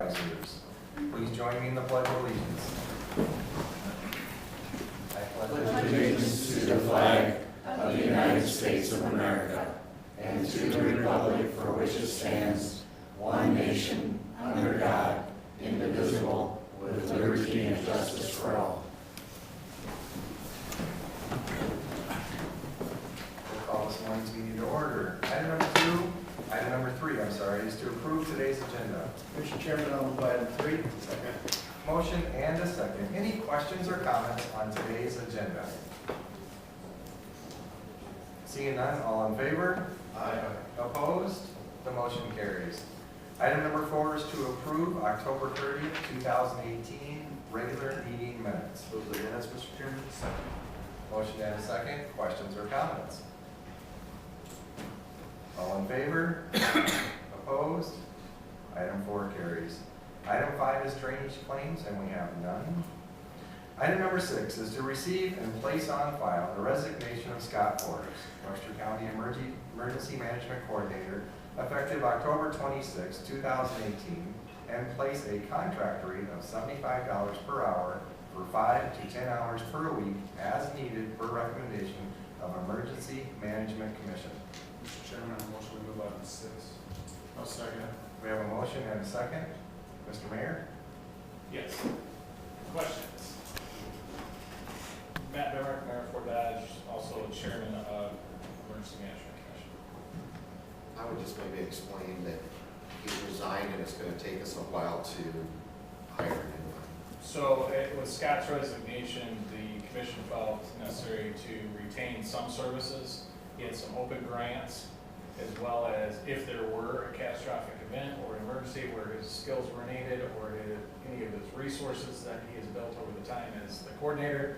Supervisors. Please join me in the Pledge of Allegiance. I pledge Allegiance to the flag of the United States of America and to the republic for which it stands, one nation, under God, indivisible, with liberty and justice for all. We'll call this morning's meeting to order. Item number three, is to approve today's agenda. Mr. Chairman, I'll move item 3. Second. Motion and a second. Any questions or comments on today's agenda? Seeing none, all in favor? Aye. Opposed? The motion carries. Item number 4 is to approve October 30th, 2018 regular meeting minutes. Move the minutes, Mr. Chairman. Second. Motion and a second. Questions or comments? All in favor? Opposed? Item 4 carries. Item 5 is drainage claims, and we have none. Item number 6 is to receive and place on file the resignation of Scott Forrest, Webster County Emergency Management Coordinator, effective October 26, 2018, and place a contract rate of $75 per hour for 5 to 10 hours per week as needed per recommendation of Emergency Management Commission. Mr. Chairman, I motion we move item 6. I'll second it. We have a motion and a second. Mr. Mayor? Yes. Questions? Matt Bemmer, Mayor of Fort Dodge, also Chairman of Emergency Management Commission. I would just maybe explain that he's resigned and it's going to take us a while to hire anyone. So with Scott's resignation, the commission felt necessary to retain some services. He had some open grants, as well as if there were a catastrophic event or emergency where his skills were needed or any of his resources that he has built over the time as the coordinator,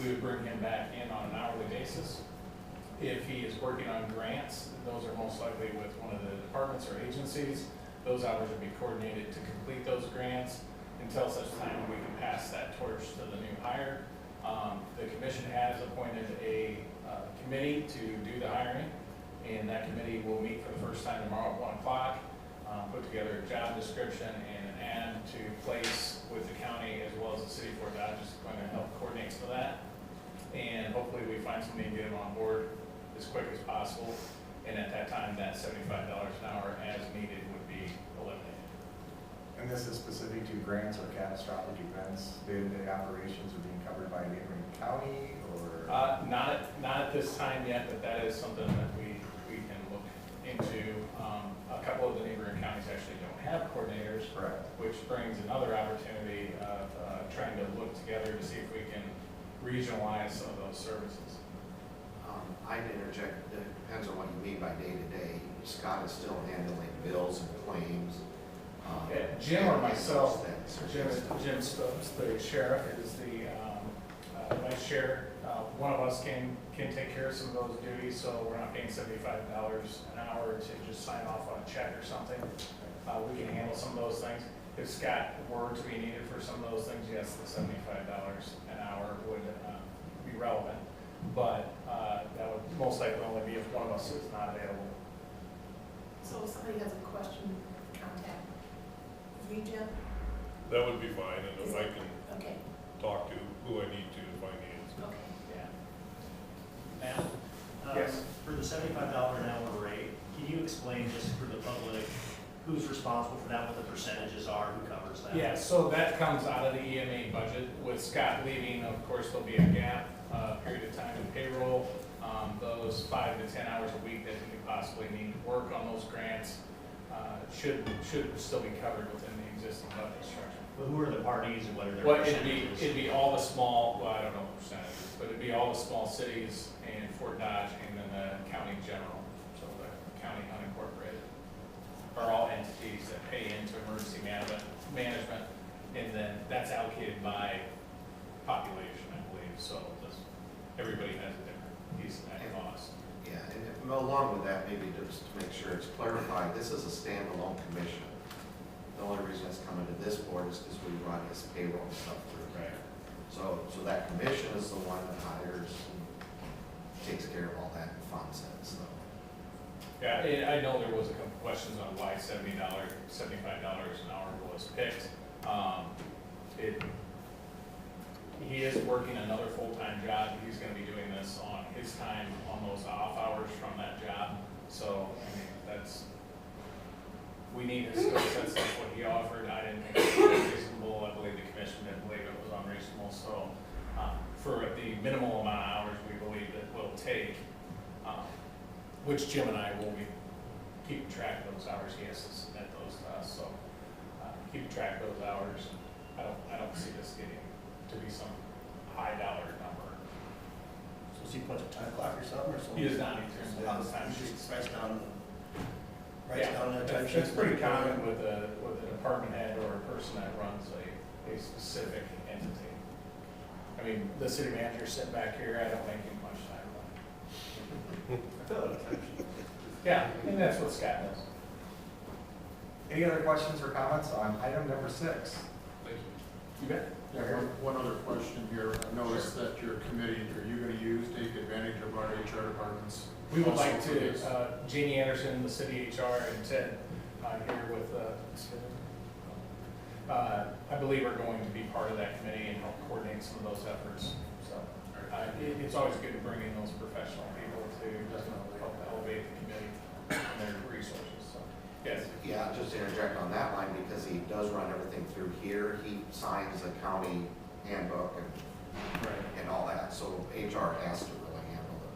we would bring him back in on an hourly basis. If he is working on grants, those are most likely with one of the departments or agencies. Those hours would be coordinated to complete those grants until such time we can pass that torch to the new hire. The commission has appointed a committee to do the hiring, and that committee will meet for the first time tomorrow at 1 o'clock, put together a job description and an ad to place with the county as well as the city of Fort Dodge is going to help coordinate for that. And hopefully we find somebody and get them on board as quick as possible. And at that time, that $75 an hour as needed would be eliminated. And this is specific to grants or catastrophic events. Day-to-day operations are being covered by a neighboring county or? Not at this time yet, but that is something that we can look into. A couple of the neighboring counties actually don't have coordinators. Correct. Which brings another opportunity of trying to look together to see if we can regionalize some of those services. I'd interject, it depends on what you mean by day-to-day. Scott is still handling bills and claims. Jim or myself, and Jim Stubbs, the sheriff, is the vice chair. One of us can take care of some of those duties, so we're not paying $75 an hour to just sign off on a check or something. We can handle some of those things. If Scott were to be needed for some of those things, yes, the $75 an hour would be relevant, but that would most likely only be if one of us is not available. So if somebody has a question, contact you, Jim? That would be fine, and if I can Okay, talk to who I need to if I need. okay. Yeah. Matt? Yes. For the $75 an hour rate, can you explain just for the public who's responsible for that, what the percentages are, who covers that? Yeah, so that comes out of the EMA budget. With Scott leaving, of course, there'll be a gap period of time in payroll. Those 5 to 10 hours a week that he could possibly need to work on those grants should still be covered within the existing budget structure. But who are the parties and what are their Well, percentages? it'd be all the small, well, I don't know the percentages, but it'd be all the small cities in Fort Dodge and then the county general. So the county unincorporated are all entities that pay into emergency management, and then that's allocated by population, I believe. So everybody has a different piece of that cost. Yeah, and along with that, maybe just to make sure it's clarified, this is a standalone commission. The only reason it's coming to this board is because we run his payroll and stuff through there. So that commission is the one that hires and takes care of all that fun stuff. Yeah, I know there was a couple questions on why $75 an hour was picked. He is working another full-time job. He's gonna be doing this on his time, on those off hours from that job. So, I mean, we need his skill sets, that's what he offered. I didn't think it was reasonable. I believe the commission didn't believe it was unreasonable. So, for the minimal amount of hours we believe it will take, which Jim and I will be keeping track of those hours. He has to submit those to us, so keeping track of those hours. I don't see this getting to be some high dollar number. So is he put a time clock or something, or something? He is not, he's on the time sheet. Writes down the time That's sheet. pretty common with a department head or a person that runs a specific entity. I mean, the city manager sitting back here, I don't make him much time. I fill out a time sheet. Yeah, and that's what Scott does. Any other questions or comments on item number 6? Thank you. You bet. Yeah, one other question here. I noticed that your committee, are you gonna take advantage of our HR departments? We would like also for to, this? Jeannie Anderson, the city HR, and Ted here with, I believe are going to be part of that committee and help coordinate some of those efforts. So it's always good to bring in those professional people to help elevate the committee and their resources. So, yes. Yeah, just to interject on that line, because he does run everything through here, he signs the county handbook and all that, so HR has to really handle it.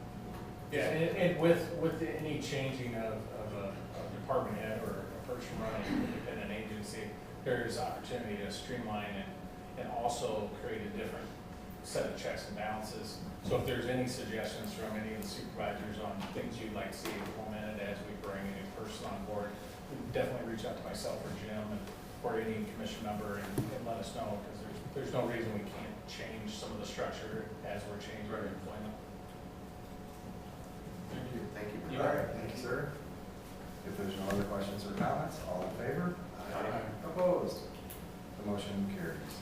Yeah, and with any changing of a department head or a person running an independent agency, there's opportunity to streamline and also create a different set of checks and balances. So if there's any suggestions from any of the supervisors on things you'd like to see implemented as we bring a new person on board, definitely reach out to myself or Jim or any commission member and let us know, because there's no reason we can't change some of the structure as we're changing our employment. Thank you. Thank you. You All right, thank you, sir. If there's no other questions or comments, all in favor? Opposed? The motion carries.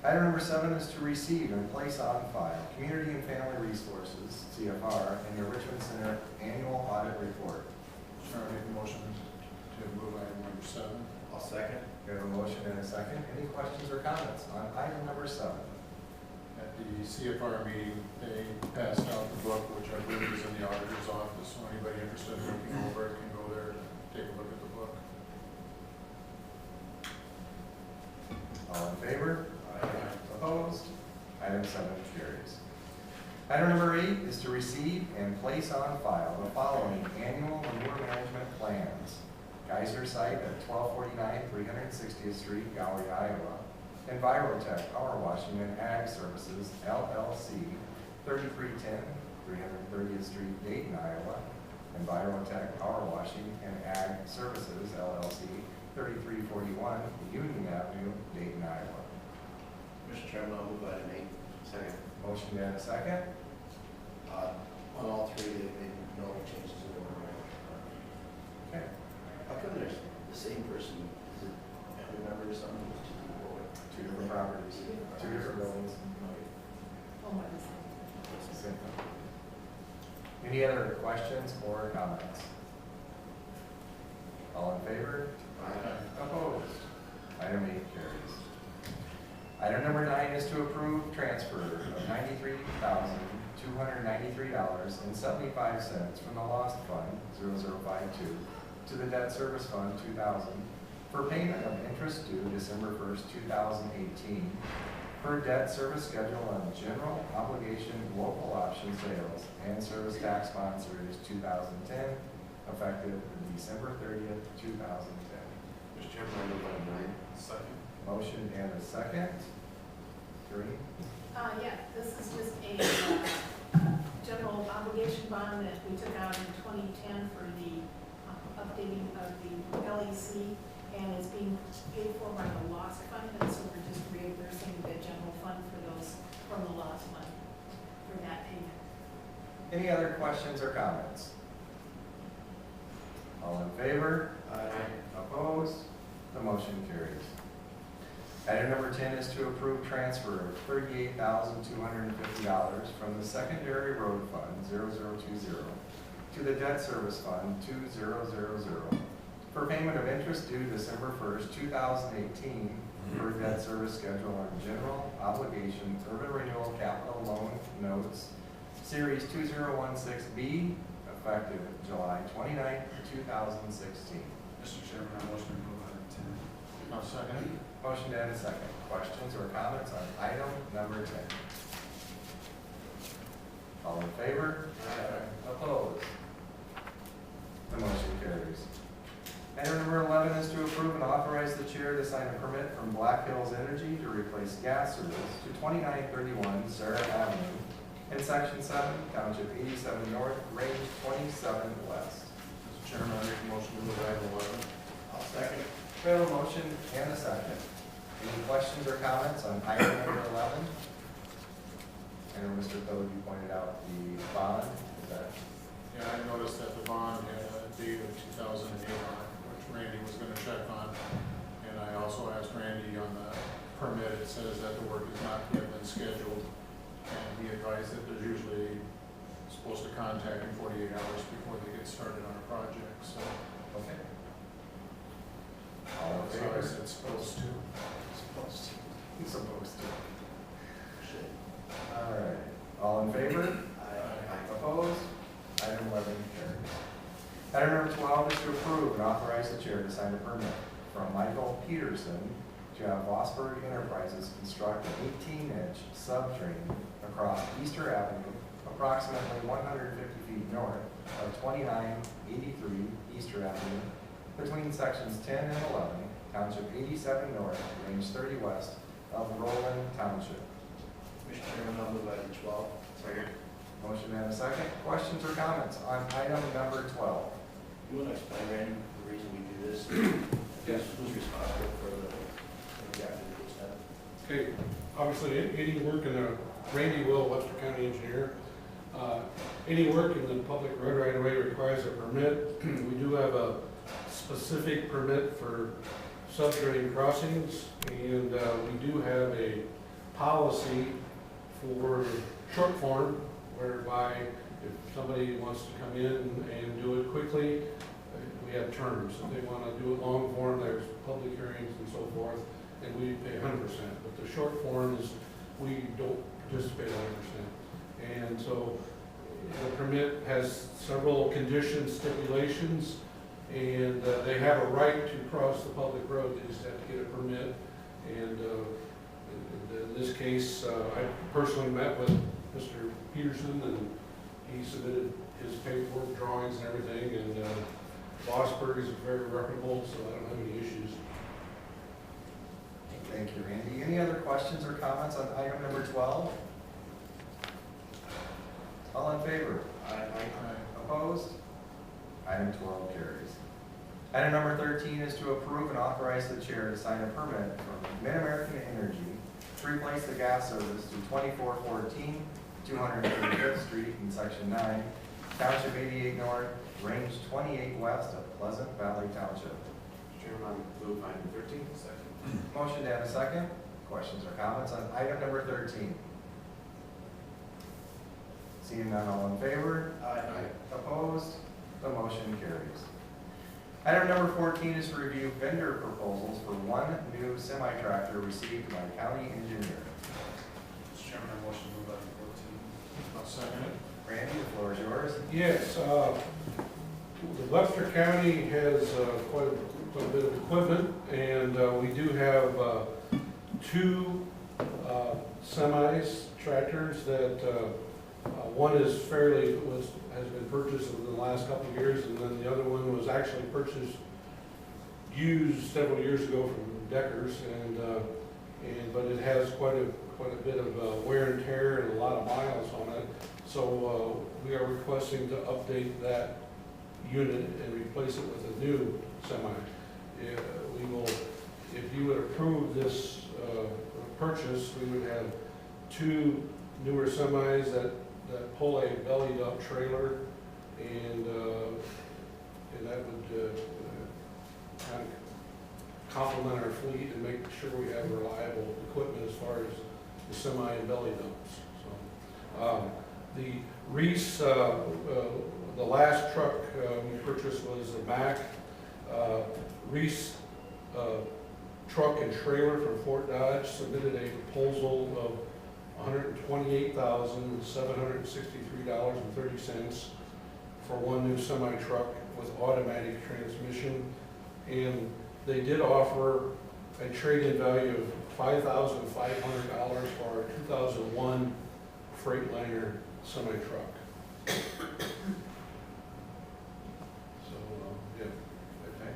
Item number 7 is to receive and place on file Community and Family Resources, CFR, and the Richmond Center Annual Audit Report. Sure, I make a motion to move item number 7. I'll second. We have a motion and a second. Any questions or comments on item number 7? At the CFR meeting, they passed out the book, which I believe is in the auditor's office, so anybody interested in looking over it can go there and take a look at the book. All in favor? Opposed? Item 7 carries. Item number 8 is to receive and place on file the following annual manure management plans. Geyser Site at 1249 360th Street, Gallery, Iowa. Envirotech Power Washing and Ag Services, LLC, 3310 330th Street, Dayton, Iowa. Envirotech Power Washing and Ag Services, LLC, 3341 Union Avenue, Dayton, Iowa. Mr. Chairman, I'll move item 8. Second. Motion and a second. On all three, they made no changes to the order. Okay. How come there's the same person? Is it family member or something? It's two people. Two different properties, two different buildings. Oh, my God. Same thing. Any other questions or comments? All in favor? Opposed? Item 8 carries. Item number 9 is to approve transfer of $93,293.75 from the Lost Fund 0052 to the Debt Service Fund 2000 for payment of interest due December 1st, 2018 per debt service schedule on general obligation local option sales and service tax bond series 2010 effective December 30th, 2010. Mr. Chairman, I move item 9. Second. Motion and a second. Green? Yeah, this is just a general obligation bond that we took out in 2010 for the updating of the LEC, and it's being paid for by the lost fund, and so we're just reimbursing the general fund for those from the lost fund for that payment. Any other questions or comments? All in favor? Opposed? The motion carries. Item number 10 is to approve transfer of $38,250 from the Secondary Road Fund 0020 to the Debt Service Fund 2000 for payment of interest due December 1st, 2018 for debt service schedule on general obligation urban renewal capital loan notes, Series 2016B, effective July 29th, 2016. Mr. Chairman, I motion to approve item 10. I'll second. Motion and a second. Questions or comments on item number 10? All in favor? Opposed? The motion carries. Item number 11 is to approve and authorize the chair to sign a permit from Black Hills Energy to replace gas service to 2931 Sarah Avenue in Section 7, Township 87 North, Range 27 West. Mr. Chairman, I make a motion to move item 11. I'll second it. We have a motion and a second. Any questions or comments on item number 11? I know Mr. Philip, you pointed out the bond. Is that Yeah, I noticed that the bond had a date of 2008 on it, which Randy was gonna check on. And I also asked Randy on the permit, it says that the work is not yet been scheduled. And he advised that there's usually supposed to contact him 48 hours before they get started on a project, so. okay? All in So favor? I said supposed to. He's supposed to. All right. All in favor? Opposed? Item 11 carries. Item number 12 is to approve and authorize the chair to sign a permit from Michael Peterson to have Webster Enterprises construct an 18-inch subdrain across Easter Avenue, approximately 150 feet north of 2983 Easter Avenue, between sections 10 and 11, Township 87 North, Range 30 West of Roland Township. Mr. Chairman, I'll move item 12. Second. Motion and a second. Questions or comments on item number 12? You want to explain, Randy, the reason we do this? Yes. Who's responsible for the activities done? Okay, obviously, any work in a, Randy Will, Webster County Engineer, any work in the public road right of way requires a permit. We do have a specific permit for subterranean crossings, and we do have a policy for short form, whereby if somebody wants to come in and do it quickly, we have terms. If they want to do it long form, there's public hearings and so forth, and we pay 100%. But the short form is, we don't participate 100%. And so the permit has several conditions, stipulations, and they have a right to cross the public road. They just have to get a permit. And in this case, I personally met with Mr. Peterson, and he submitted his paperwork, drawings and everything, and Webster is very reputable, so I don't have any issues. Thank you, Randy. Any other questions or comments on item number 12? All in favor? Opposed? Item 12 carries. Item number 13 is to approve and authorize the chair to sign a permit from Mid-American Energy to replace the gas service to 2414 235th Street in Section 9, Township 88 North, Range 28 West of Pleasant Valley Township. Mr. Chairman, I move item 13. Second. Motion to have a second. Questions or comments on item number 13? Seeing none, all in favor? Opposed? The motion carries. Item number 14 is to review vendor proposals for one new semi-tractor received by county engineer. Mr. Chairman, I motion to move item 14. I'll second it. Randy, the floor is yours. Yes, the Webster County has quite a bit of equipment, and we do have two semis, tractors that, one is has been purchased in the last couple of years, and then the other one was actually purchased used several years ago from Deckers, but it has quite a bit of wear and tear and a lot of miles on it. So we are requesting to update that unit and replace it with a new semi. We will, if you would approve this purchase, we would have two newer semis that pull a bellied up trailer, and that would kind of complement our fleet and make sure we have reliable equipment as far as the semi and belly dumps. So, the Reese The last truck we purchased was a Mack Reese truck and trailer from Fort Dodge, submitted a proposal of $128,763.30 for one new semi-truck with automatic transmission. And they did offer a trade-in value of $5,500 for our 2001 Freightliner semi-truck. So, yeah, Okay.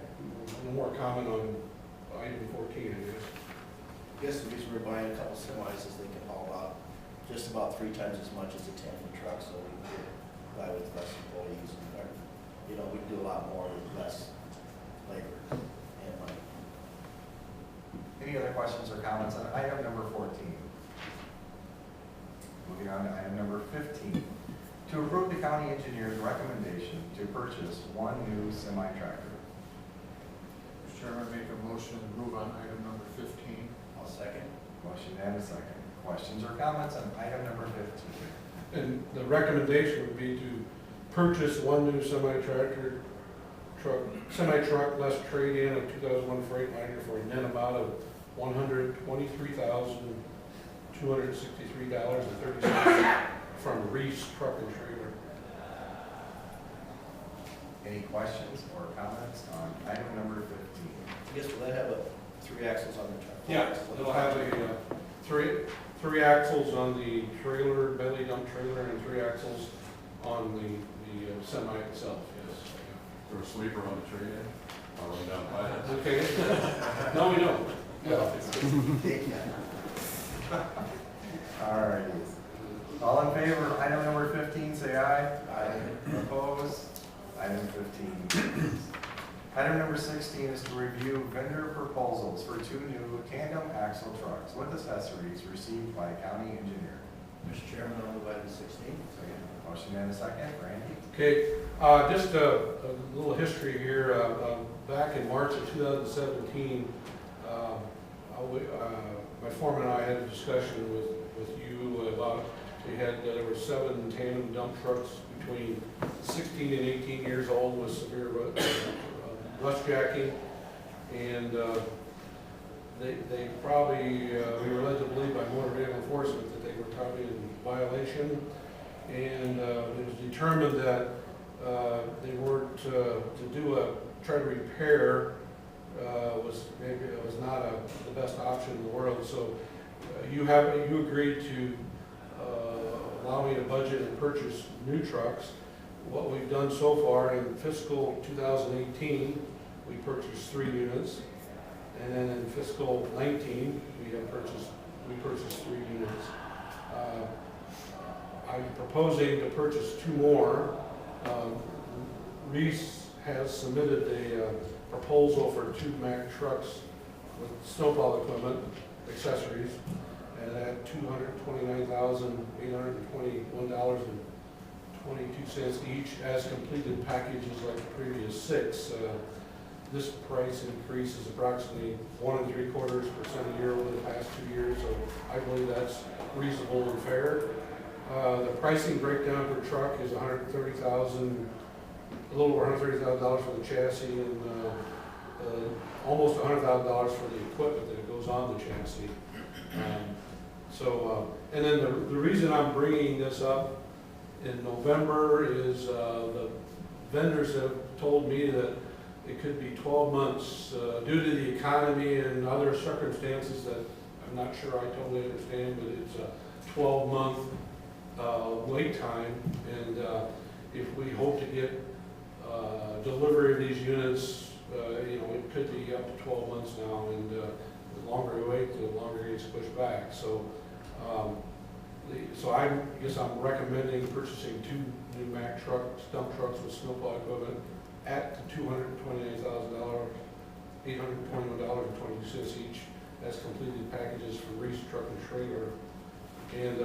no more comment on item 14, I guess. I guess the reason we're buying a couple semis is they can haul out just about 3 times as much as a tandem truck, so we can buy with less employees and, we can do a lot more with less labor and money. Any other questions or comments on item number 14? Moving on to item number 15. To approve the county engineer's recommendation to purchase one new semi-tractor. Mr. Chairman, I make a motion to move on item number 15. I'll second. Motion and a second. Questions or comments on item number 15? And the recommendation would be to purchase one new semi-truck less trade-in of 2001 Freightliner for a net amount of $123,263.30 from Reese Truck and Trailer. Any questions or comments on item number 15? I guess will that have 3 axles on the truck? Yeah, it'll have a three axles on the trailer, belly dump trailer, and 3 axles on the semi itself, yes. Or a sweeper on the tree, I'll run down by it. Okay. No, we don't. Yeah. All righty. All in favor of item number 15, say aye. Aye. Opposed? Item 15 carries. Item number 16 is to review vendor proposals for 2 new tandem axle trucks with accessories received by county engineer. Mr. Chairman, I'll move item 16. Motion and a second. Randy? Okay, just a little history here. Back in March of 2017, my foreman and I had a discussion with you about, there were 7 tandem dump trucks between 16 and 18 years old with severe rust jacking, and they probably, we were led to believe by motor vehicle enforcement that they were probably in violation, and it was determined that they weren't try to repair was not the best option in the world. So you agreed to allow me to budget and purchase new trucks. What we've done so far in fiscal 2018, we purchased 3 units, and then in fiscal 19, we purchased 3 units. I'm proposing to purchase 2 more. Reese has submitted a proposal for 2 Mack trucks with snowplow equipment, accessories, and at $229,821.22 each as completed packages like the previous 6. This price increase is approximately 1.75% a year over the past 2 years, so I believe that's reasonable and fair. The pricing breakdown per truck is a little over $130,000 for the chassis, and almost $100,000 for the equipment that goes on the chassis. And then the reason I'm bringing this up in November is the vendors have told me that it could be 12 months due to the economy and other circumstances that I'm not sure I totally understand, but it's a 12-month wait time, and if we hope to get delivery of these units, it could be up to 12 months now, and the longer we wait, the longer it gets pushed back. So, I guess I'm recommending purchasing 2 new Mack dump trucks with snowplow equipment at the $228,000, $821.22 each as completed packages from Reese Truck and Trailer. And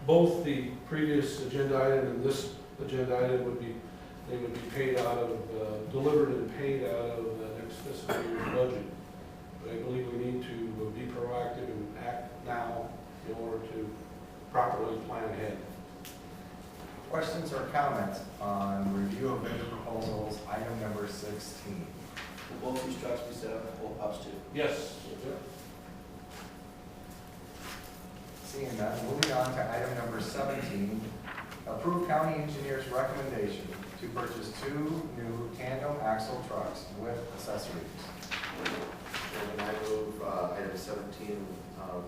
both the previous agenda item and this agenda item would be paid out of, delivered and paid out of the next fiscal year's budget. But I believe we need to be proactive and act now in order to properly plan ahead. Questions or comments on review of vendor proposals, item number 16? Will both these trucks be set up at full ups too? Yes. Seeing none, moving on to item number 17, approve county engineer's recommendation to purchase 2 new tandem axle trucks with accessories. And I move item 17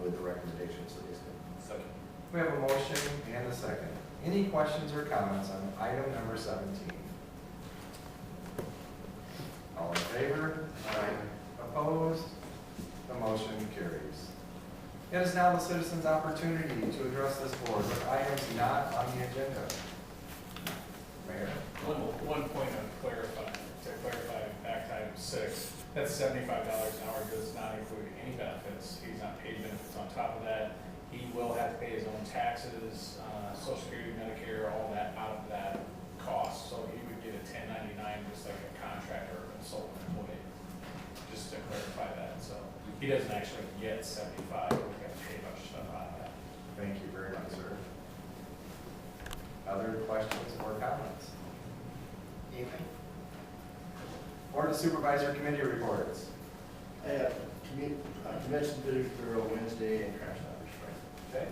with the recommendations that he's given. Second. We have a motion and a second. Any questions or comments on item number 17? All in favor? Opposed? The motion carries. It is now the citizens' opportunity to address this board with items not on the agenda. Mayor? One point to clarify back to item 6, that $75 an hour does not include any benefits. He's not paid benefits on top of that. He will have to pay his own taxes, Social Security, Medicare, all that out of that cost. So he would get a 1099 just like a contractor or consultant employee, just to clarify that. So he doesn't actually get 75, we've got to pay much stuff out of that. Thank you very much, sir. Other questions or comments? Anything? Board of Supervisor Committee reports. I have convention visitor bureau Wednesday and crash numbers Friday. Okay.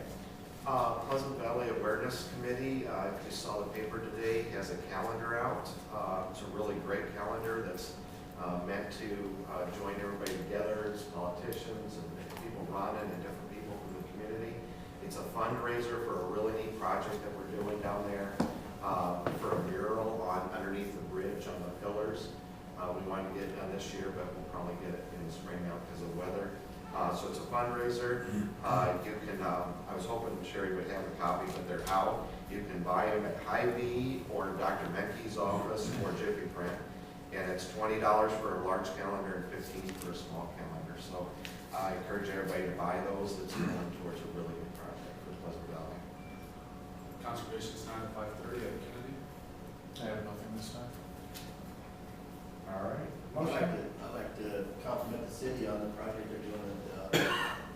Pleasant Valley Awareness Committee, if you saw the paper today, has a calendar out. It's a really great calendar that's meant to join everybody together, as politicians and people running and different people from the community. It's a fundraiser for a really neat project that we're doing down there for a mural underneath the bridge on the pillars. We wanted to get it done this year, but we'll probably get it in the spring now because of weather. So it's a fundraiser. You can, I was hoping Sherry would have a copy, but they're out. You can buy them at Hy-Vee or Dr. Menke's office or Jiffy Print. And it's $20 for a large calendar and $15 for a small calendar. So I encourage everybody to buy those. It's going towards a really good project for Pleasant Valley. Conservation's time at 5:30 at Kennedy. I have nothing this time. All right. I'd like to compliment the city on the project they're doing at the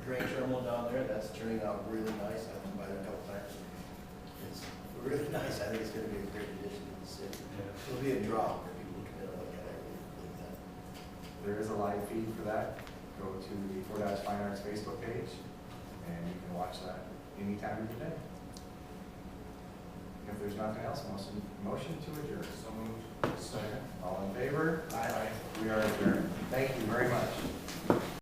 grain terminal down there. That's turning out really nice. I've been by there a couple times. It's really nice. I think it's going to be a great addition to the city. It'll be a draw for people to come in and look at it. I really believe that. There is a live feed for that. Go to the Fort Dodge Fine Arts Facebook page, and you can watch that any time of the day. If there's nothing else, motion to adjourn. So moved. Second. All in favor? Aye. We are adjourned. Thank you very much.